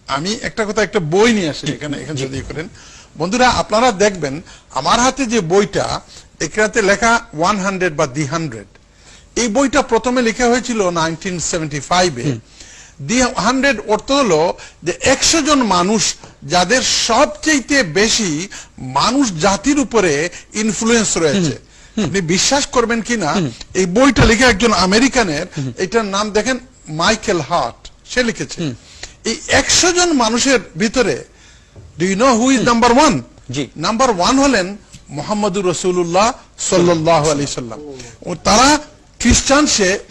আমি একটা কথা, একটা বই নিয়ে আসি এখানে যদি করেন বন্ধুরা, আপনারা দেখবেন আমার হাতে যে বইটা, এখানে লেখা 100 বা দি 100। এই বইটা প্রথমে লেখা হয়েছিল 1975-এ। দি 100 অর্থ হলো যে 100 জন মানুষ যাদের সবচেয়ে বেশি মানুষ জাতির উপরে ইনফ্লুয়েন্স রয়েছে। আপনি বিশ্বাস করবেন কিনা, এই বইটা লিখে একজন আমেরিকানের, এটার নাম দেখেন মাইকেল হার্ট, সে লিখেছে। এই 100 জন মানুষের ভিতরে do you know who is number 1? Number 1 হলেন মুহাম্মদুর রাসূলুল্লাহ সাল্লাল্লাহু আলাইহি সাল্লাম। তারা খ্রিস্টান,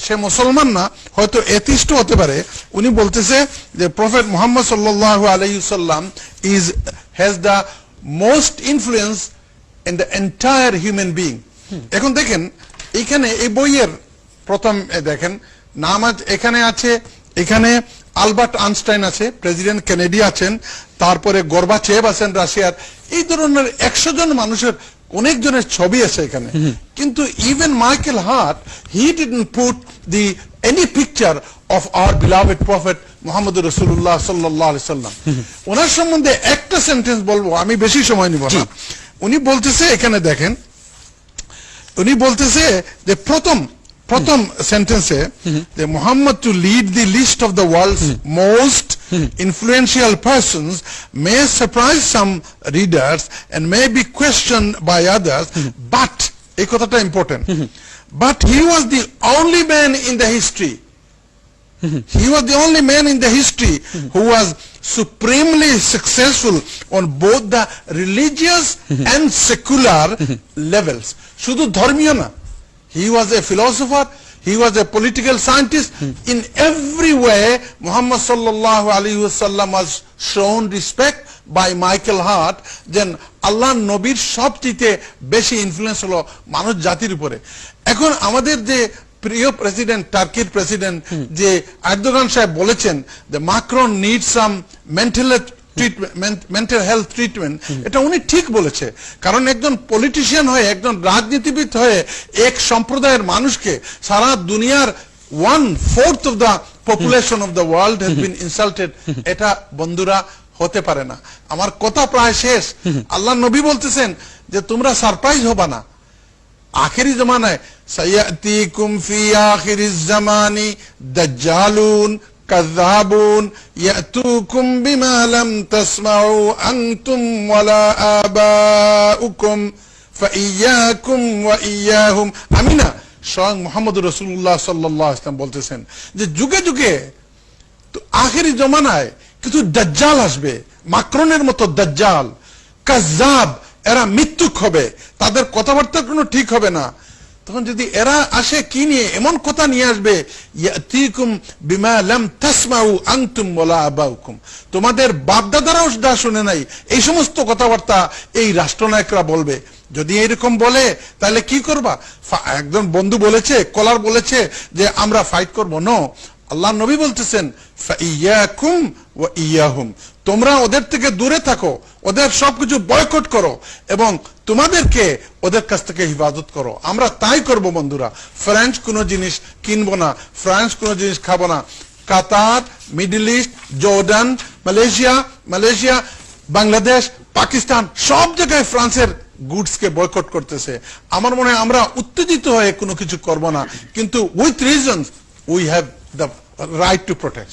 সে মুসলমান না, হয়তো এথিস্ট হতে পারে। উনি বলতেছে যে প্রফেট মুহাম্মদ সাল্লাল্লাহু আলাইহি সাল্লাম has the most influence in the entire human being. এখন দেখেন এখানে এই বইয়ের প্রথম দেখেন নাম এখানে আছে, এখানে আলবার্ট আইনস্টাইন আছে, প্রেসিডেন্ট কেনেডি আছেন, তারপরে গর্বাচেভ আছেন রাশিয়ার। এই ধরনের 100 জন মানুষের অনেক জনের ছবি আছে এখানে। কিন্তু even Michael Hart, he didn't put the any picture of our beloved prophet মুহাম্মদুর রাসূলুল্লাহ সাল্লাল্লাহু আলাইহি সাল্লাম। ওনার সম্বন্ধে একটা সেন্টেন্স বলবো, আমি বেশি সময় নিব না। উনি বলতেছে, এখানে দেখেন, উনি বলতেছে যে প্রথম সেন্টেন্সে যে Muhammad to lead the list of the world's most influential persons may surprise some readers and may be questioned by others, but এই কথাটা important, but he was the only man in the history. He was the only man in the history who was supremely successful on both the religious and secular levels. শুধু ধর্মীয় না, he was a philosopher, he was a political scientist. In every way Muhammad sallallahu alaihi wasallam was shown respect by Michael Hart. Then Allah নবীর সবচেয়ে বেশি influence হলো মানুষ জাতির উপরে। এখন আমাদের যে প্রিয় প্রেসিডেন্ট, টার্কির প্রেসিডেন্ট যে এরদোগান সাহেব বলেছেন যে Macron need some mental health treatment, এটা উনি ঠিক বলেছে। কারণ একজন পলিটিশিয়ান হয়ে, একজন রাজনীতিবিদ হয়ে এক সম্প্রদায়ের মানুষকে, সারা দুনিয়ার 1/4 of the population of the world has been insulted, এটা বন্ধুরা হতে পারে না। আমার কথা প্রায় শেষ। আল্লাহ নবী বলতেছেন যে তোমরা সারপ্রাইজ হবা না, আখেরি জমানায় সায়াতিকুম ফি আখিরিজ জামানি দাজ্জালুন কাযাবুন ইয়াতুকুম বিমা লাম তাসমাউ আনতুম ওয়ালা আবাউকুম ফাইয়াকুম ওয়া ইয়াহুম। আমি না, স্বয়ং মুহাম্মদুর রাসূলুল্লাহ সাল্লাল্লাহু আলাইহি ওয়াসাল্লাম বলতেছেন যে যুগে যুগে তো আখেরি জমানায় কিছু দাজ্জাল আসবে, মাকরনের মতো দাজ্জাল, কাযাব, এরা মিথ্যুক হবে, তাদের কথাবার্তা কোনো ঠিক হবে না। তখন যদি এরা আসে কি নিয়ে, এমন কথা নিয়ে আসবে, ইয়াতিকুম বিমা লাম তাসমাউ আনতুম ওয়ালা আবাউকুম, তোমাদের বাপদাদারাও যা শুনে নাই, এই সমস্ত কথাবার্তা এই রাষ্ট্রনায়করা বলবে। যদি এরকম বলে তাহলে কি করবা? একজন বন্ধু বলেছে, কলার বলেছে যে আমরা ফাইট করব। নো, আল্লাহ নবী বলতেছেন ফাইয়াকুম ওয়া ইয়াহুম, তোমরা ওদের থেকে দূরে থাকো, ওদের সবকিছু বয়কট করো এবং তোমাদেরকে ওদের কাছ থেকে হিফাজত করো। আমরা তাই করব বন্ধুরা। ফ্রান্স কোনো জিনিস কিনবো না, ফ্রান্স কোনো জিনিস খাবো না। Qatar, Middle East, Jordan, Malaysia, Bangladesh, Pakistan, সব জায়গায় ফ্রান্সের গুডস কে বয়কট করতেছে। আমার মনে হয় আমরা উত্তেজিত হয়ে কোনো কিছু করব না, কিন্তু with reasons we have the right to protect.